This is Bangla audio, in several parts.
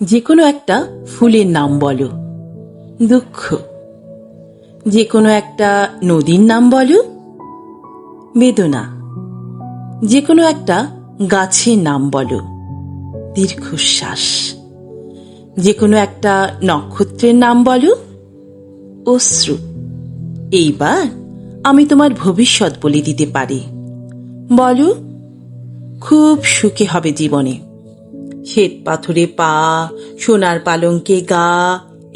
যে কোনো একটা ফুলের নাম বলো। দুঃখ। যে কোনো একটা নদীর নাম বলো। বেদনা। যে কোনো একটা গাছের নাম বলো। দীর্ঘশ্বাস। যে কোনো একটা নক্ষত্রের নাম বলো। অশ্রু। এইবার আমি তোমার ভবিষ্যৎ বলে দিতে পারি। বলো, খুব সুখে হবে জীবনে। শ্বেত পাথরে পা, সোনার পালঙ্কে গা,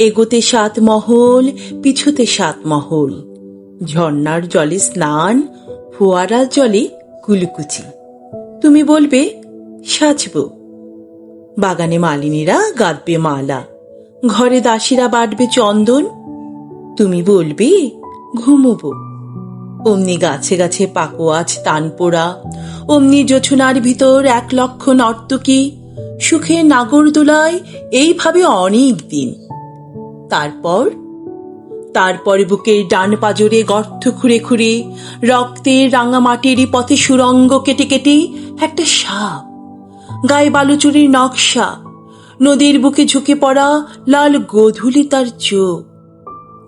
এগোতে 7 মহল, পিছুতে 7 মহল। ঝর্ণার জলে স্নান, ফোয়ারার জলে কুলকুচি। তুমি বলবে সাজবো। বাগানে মালিনীরা গাঁথবে মালা, ঘরে দাসীরা বাটবে চন্দন। তুমি বলবে ঘুমোবো। অমনি গাছে গাছে পাকোয়াজ তান পোড়া, অমনি জোছনার ভিতর 1 লক্ষ নর্তকী সুখে নাগরদোলায়, এইভাবে অনেক দিন। তারপর বুকের ডান পাজরে গর্ত খুঁড়ে খুঁড়ে, রক্তের রাঙা মাটির পথে সুরঙ্গ কেটে কেটে একটা সাপ, গায়ে বালুচুরির নকশা, নদীর বুকে ঝুঁকে পড়া লাল গোধূলি তার চোখ,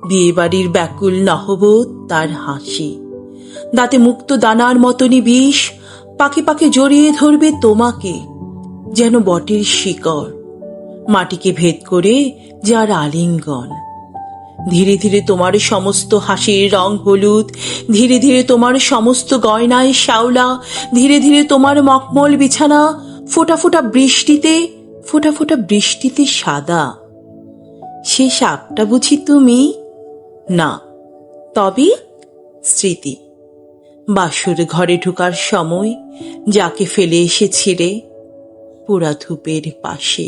বিয়ে বাড়ির ব্যাকুল নহবত তার হাসি। দাঁতে মুক্ত দানার মতনই বিষ, পাকে পাকে জড়িয়ে ধরবে তোমাকে যেন বটের শিকড়, মাটিকে ভেদ করে যার আলিঙ্গন। ধীরে ধীরে তোমার সমস্ত হাসির রং হলুদ, ধীরে ধীরে তোমার সমস্ত গয়নায় শ্যাওলা, ধীরে ধীরে তোমার মখমল বিছানা ফোঁটা ফোঁটা বৃষ্টিতে সাদা। সে সাপটা বুঝি তুমি? না, তবে স্মৃতি। বাসর ঘরে ঢোকার সময় যাকে ফেলে এসেছিলে পোড়া ধূপের পাশে।